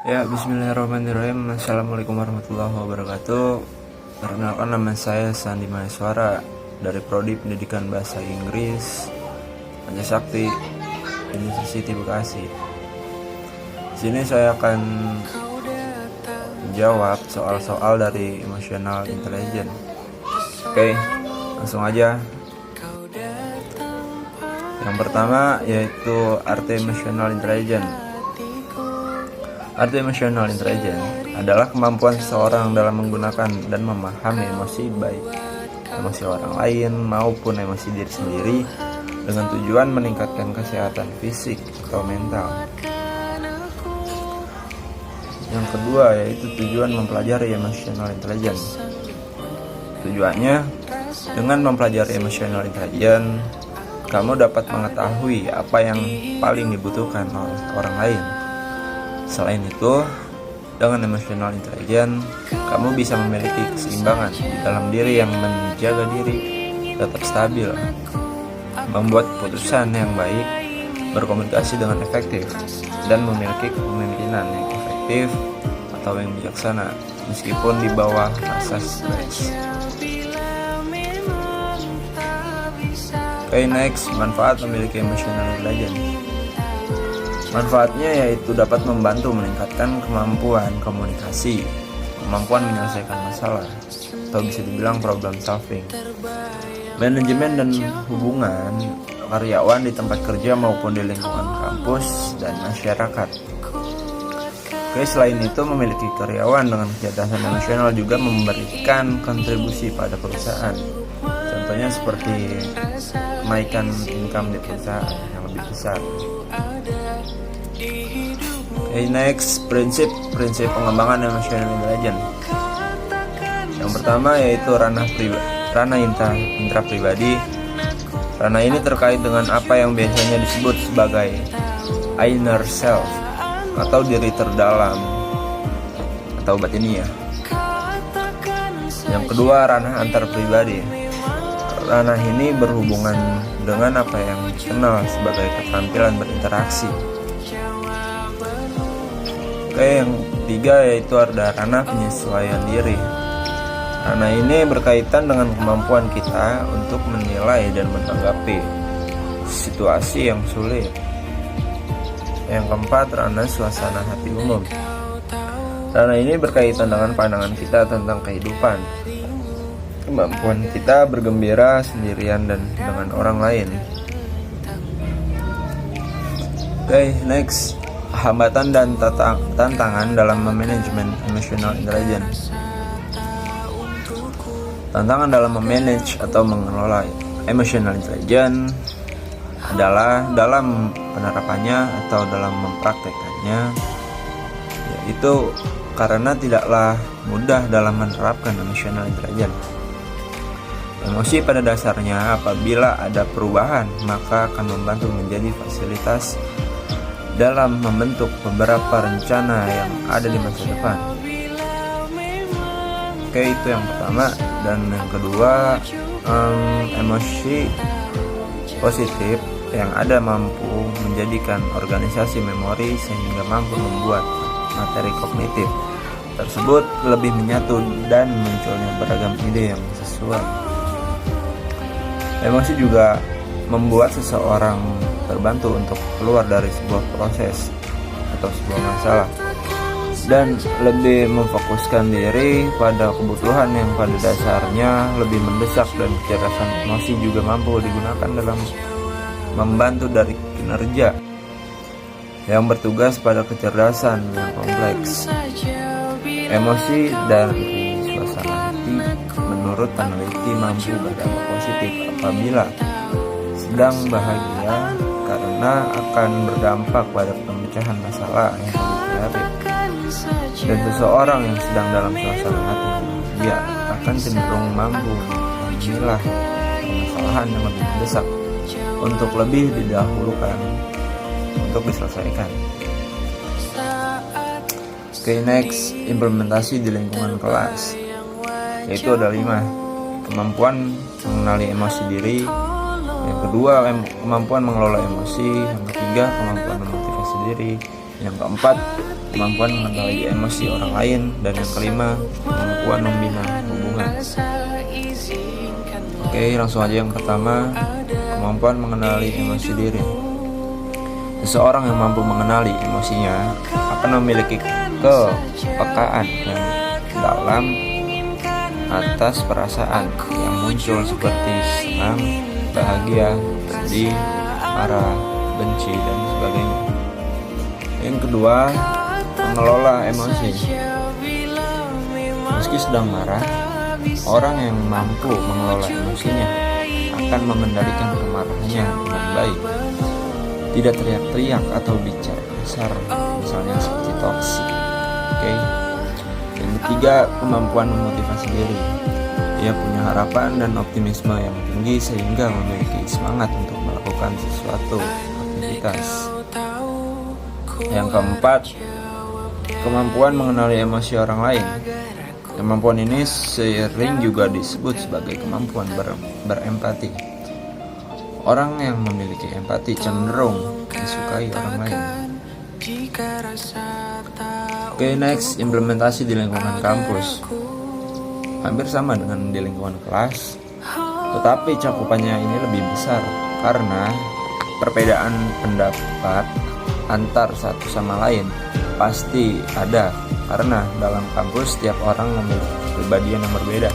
Ya, bismillahirrahmanirrahim. Assalamualaikum warahmatullahi wabarakatuh. Perkenalkan, nama saya Sandi Maheswara dari Prodi Pendidikan Bahasa Inggris Pancasakti University Bekasi. Di sini saya akan menjawab soal-soal dari emotional intelligence. Oke, langsung aja. Yang pertama yaitu arti emotional intelligence. Arti emotional intelligence adalah kemampuan seseorang dalam menggunakan dan memahami emosi, baik emosi orang lain maupun emosi diri sendiri, dengan tujuan meningkatkan kesehatan fisik atau mental. Yang kedua yaitu tujuan mempelajari emotional intelligence. Tujuannya, dengan mempelajari emotional intelligence, kamu dapat mengetahui apa yang paling dibutuhkan oleh orang lain. Selain itu, dengan emotional intelligence, kamu bisa memiliki keseimbangan di dalam diri yang menjaga diri tetap stabil, membuat keputusan yang baik, berkomunikasi dengan efektif, dan memiliki kepemimpinan yang efektif atau yang bijaksana meskipun di bawah rasa stres. Oke, next, manfaat memiliki emotional intelligence. Manfaatnya yaitu dapat membantu meningkatkan kemampuan komunikasi, kemampuan menyelesaikan masalah, atau bisa dibilang problem solving, manajemen dan hubungan karyawan di tempat kerja maupun di lingkungan kampus dan masyarakat. Oke, selain itu, memiliki karyawan dengan kecerdasan emosional juga memberikan kontribusi pada perusahaan. Contohnya seperti menaikkan income di perusahaan yang lebih besar. Okay, next, prinsip pengembangan emotional intelligence. Yang pertama yaitu ranah intra pribadi. Ranah ini terkait dengan apa yang biasanya disebut sebagai inner self atau diri terdalam atau batiniah. Yang kedua, ranah antar pribadi. Ranah ini berhubungan dengan apa yang dikenal sebagai keterampilan berinteraksi. Oke, yang ketiga yaitu ada ranah penyesuaian diri. Ranah ini berkaitan dengan kemampuan kita untuk menilai dan menanggapi situasi yang sulit. Yang keempat, ranah suasana hati umum. Ranah ini berkaitan dengan pandangan kita tentang kehidupan, kemampuan kita bergembira sendirian dan dengan orang lain. Oke, next, hambatan dan tantangan dalam memanajemen emotional intelligence. Tantangan dalam memanage atau mengelola emotional intelligence adalah dalam penerapannya atau dalam mempraktekannya, yaitu karena tidaklah mudah dalam menerapkan emotional intelligence. Emosi pada dasarnya apabila ada perubahan maka akan membantu menjadi fasilitas dalam membentuk beberapa rencana yang ada di masa depan. Oke, itu yang pertama. Dan yang kedua, emosi positif yang ada mampu menjadikan organisasi memori sehingga mampu membuat materi kognitif tersebut lebih menyatu dan munculnya beragam ide yang sesuai. Emosi juga membuat seseorang terbantu untuk keluar dari sebuah proses atau sebuah masalah dan lebih memfokuskan diri pada kebutuhan yang pada dasarnya lebih mendesak, dan kecerdasan emosi juga mampu digunakan dalam membantu dari kinerja yang bertugas pada kecerdasan yang kompleks. Emosi dari suasana hati menurut peneliti mampu berdampak positif apabila sedang bahagia, karena akan berdampak pada pemecahan masalah yang lebih kreatif. Dan seseorang yang sedang dalam suasana hati yang bahagia akan cenderung mampu memilah permasalahan yang lebih mendesak untuk lebih didahulukan untuk diselesaikan. Oke, next, implementasi di lingkungan kelas, yaitu ada 5. Kemampuan mengenali emosi diri. Yang kedua, kemampuan mengelola emosi. Yang ketiga, kemampuan memotivasi diri. Yang keempat, kemampuan mengenali emosi orang lain. Dan yang kelima, kemampuan membina hubungan. Oke, langsung aja yang pertama, kemampuan mengenali emosi diri. Seseorang yang mampu mengenali emosinya akan memiliki kepekaan yang dalam atas perasaan yang muncul seperti senang, bahagia, sedih, marah, benci, dan sebagainya. Yang kedua, mengelola emosi. Meski sedang marah, orang yang mampu mengelola emosinya akan mengendalikan kemarahannya dengan baik. Tidak teriak-teriak atau bicara besar, misalnya seperti toksik. Oke. Yang ketiga, kemampuan memotivasi diri. Ia punya harapan dan optimisme yang tinggi sehingga memiliki semangat untuk melakukan sesuatu aktivitas. Yang keempat, kemampuan mengenali emosi orang lain. Kemampuan ini sering juga disebut sebagai kemampuan berempati. Orang yang memiliki empati cenderung disukai orang lain. Oke, next, implementasi di lingkungan kampus. Hampir sama dengan di lingkungan kelas, tetapi cakupannya ini lebih besar karena perbedaan pendapat antar satu sama lain pasti ada, karena dalam kampus setiap orang memiliki kepribadian yang berbeda.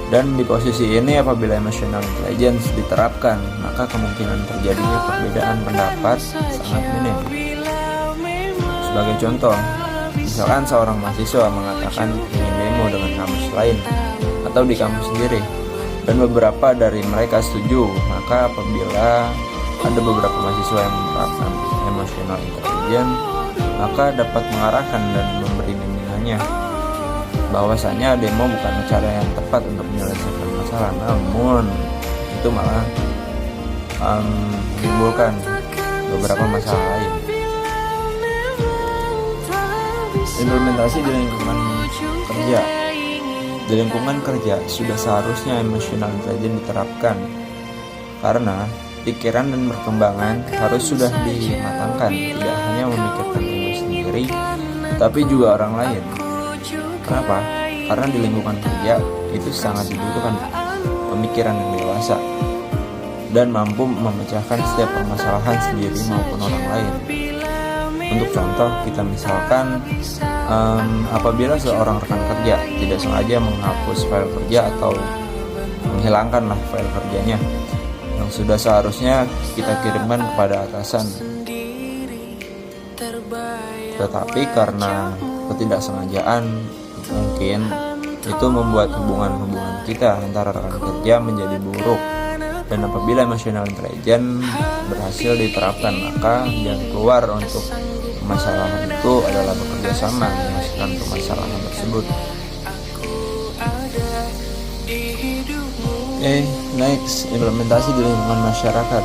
Dan di posisi ini, apabila emotional intelligence diterapkan, maka kemungkinan terjadinya perbedaan pendapat sangat minim. Sebagai contoh, misalkan seorang mahasiswa mengatakan ingin demo dengan kampus lain atau di kampus sendiri, dan beberapa dari mereka setuju, maka apabila ada beberapa mahasiswa yang menerapkan emotional intelligence, maka dapat mengarahkan dan memberi bimbingannya bahwasanya demo bukan cara yang tepat untuk menyelesaikan masalah, namun itu malah menimbulkan beberapa masalah lain. Implementasi di lingkungan kerja. Di lingkungan kerja sudah seharusnya emotional intelligence diterapkan, karena pikiran dan perkembangan harus sudah dimatangkan, tidak hanya memikirkan diri sendiri, tapi juga orang lain. Kenapa? Karena di lingkungan kerja itu sangat dibutuhkan pemikiran yang dewasa dan mampu memecahkan setiap permasalahan sendiri maupun orang lain. Untuk contoh, kita misalkan apabila seorang rekan kerja tidak sengaja menghapus file kerja atau menghilangkanlah file kerjanya yang sudah seharusnya kita kirimkan kepada atasan, tetapi karena ketidaksengajaan mungkin itu membuat hubungan kita antara rekan kerja menjadi buruk. Dan apabila emotional intelligence berhasil diterapkan, maka jalan keluar untuk permasalahan itu adalah bekerja sama menyelesaikan permasalahan tersebut. Next, implementasi di lingkungan masyarakat.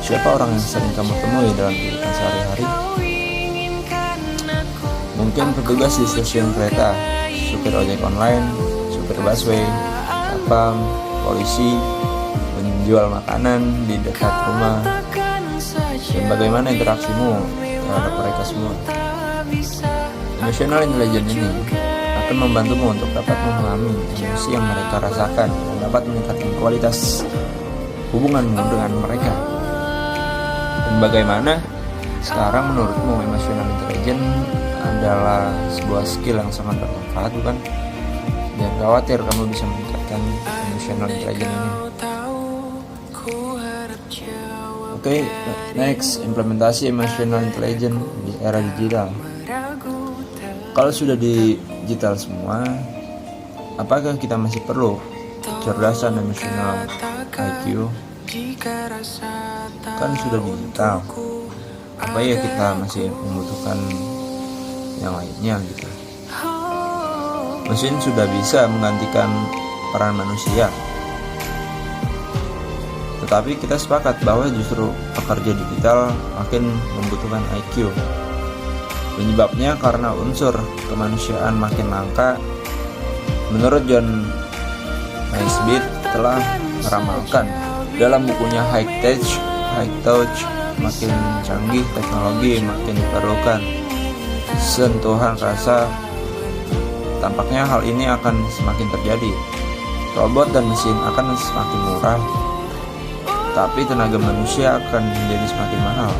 Siapa orang yang sering kamu temui dalam kehidupan sehari-hari? Mungkin petugas di stasiun kereta, supir ojek online, supir busway, satpam, polisi, penjual makanan di dekat rumah. Dan bagaimana interaksimu terhadap mereka semua? Emotional intelligence ini akan membantumu untuk dapat memahami emosi yang mereka rasakan dan dapat meningkatkan kualitas hubunganmu dengan mereka. Dan bagaimana sekarang menurutmu emotional intelligence adalah sebuah skill yang sangat bermanfaat, bukan? Jangan khawatir, kamu bisa meningkatkan emotional intelligence ini. Oke, next, implementasi emotional intelligence di era digital. Kalau sudah digital semua, apakah kita masih perlu kecerdasan emosional IQ? Kan sudah digital, apa ya kita masih membutuhkan yang lainnya gitu? Mesin sudah bisa menggantikan peran manusia, tetapi kita sepakat bahwa justru pekerja digital makin membutuhkan IQ. Penyebabnya karena unsur kemanusiaan makin langka. Menurut John Naisbitt telah meramalkan dalam bukunya High Touch, makin canggih, teknologi makin diperlukan, sentuhan rasa, tampaknya hal ini akan semakin terjadi. Robot dan mesin akan semakin murah, tapi tenaga manusia akan menjadi semakin mahal.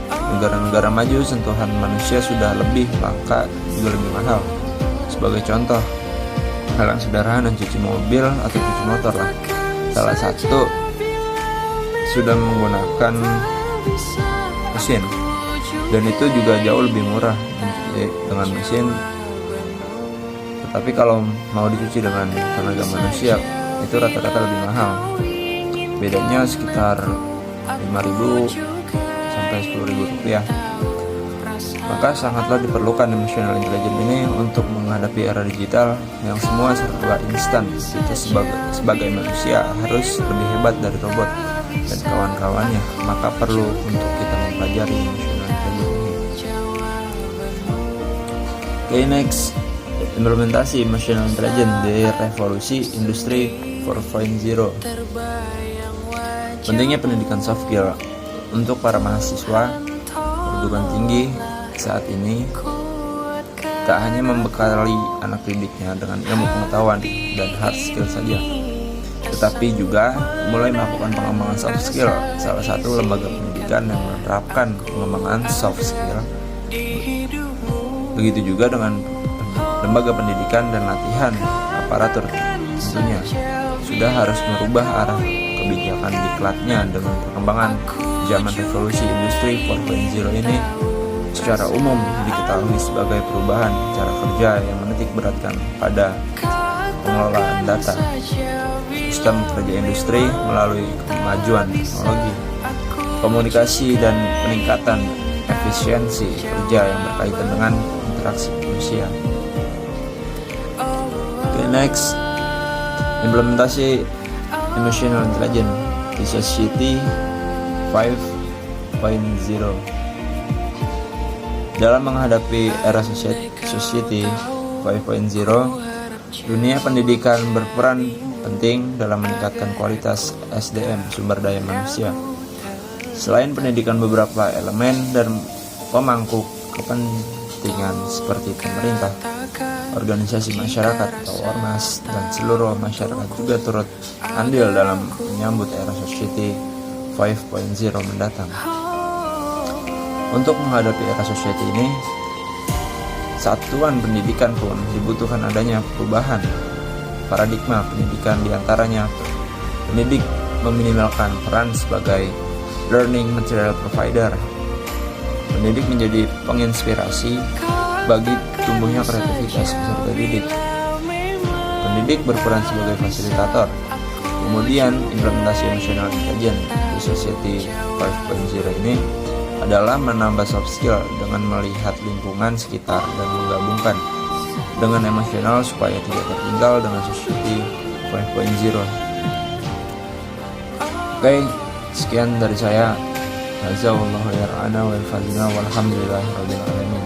Negara-negara maju sentuhan manusia sudah lebih langka, juga lebih mahal. Sebagai contoh, hal yang sederhana, cuci mobil atau cuci motor lah. Salah satu sudah menggunakan mesin, dan itu juga jauh lebih murah dengan mesin. Tetapi kalau mau dicuci dengan tenaga manusia, itu rata-rata lebih mahal. Bedanya sekitar 5.000 sampai 10.000 rupiah. Maka sangatlah diperlukan emotional intelligence ini untuk menghadapi era digital yang semua serba instan. Kita sebagai manusia harus lebih hebat dari robot dan kawan-kawannya. Maka perlu untuk kita mempelajari emotional intelligence ini. Okay, next, implementasi emotional intelligence di revolusi industri 4.0. Pentingnya pendidikan soft skill untuk para mahasiswa perguruan tinggi saat ini tak hanya membekali anak didiknya dengan ilmu pengetahuan dan hard skill saja, tetapi juga mulai melakukan pengembangan soft skill. Salah satu lembaga pendidikan yang menerapkan pengembangan soft skill, begitu juga dengan lembaga pendidikan dan latihan aparatur tentunya sudah harus merubah arah kebijakan diklatnya dengan perkembangan zaman revolusi industri 4.0 ini. Secara umum diketahui sebagai perubahan cara kerja yang menitik beratkan pada pengelolaan data, sistem kerja industri melalui kemajuan teknologi, komunikasi, dan peningkatan efisiensi kerja yang berkaitan dengan interaksi manusia. Okay, next, implementasi emotional intelligence di Society 5.0. Dalam menghadapi era Society 5.0, dunia pendidikan berperan penting dalam meningkatkan kualitas SDM, sumber daya manusia. Selain pendidikan, beberapa elemen dan pemangku kepentingan seperti pemerintah, organisasi masyarakat atau ormas, dan seluruh masyarakat juga turut andil dalam menyambut era Society 5.0 mendatang. Untuk menghadapi era society ini, satuan pendidikan pun dibutuhkan adanya perubahan paradigma pendidikan, diantaranya pendidik meminimalkan peran sebagai learning material provider. Pendidik menjadi penginspirasi bagi tumbuhnya kreativitas peserta didik. Pendidik berperan sebagai fasilitator. Kemudian implementasi emotional intelligence di Society 5.0 ini adalah menambah soft skill dengan melihat lingkungan sekitar dan menggabungkan dengan emosional supaya tidak tertinggal dengan Society 5.0. Oke, sekian dari saya. Jazakallahu khairan wa walhamdulillahirabbil alamin.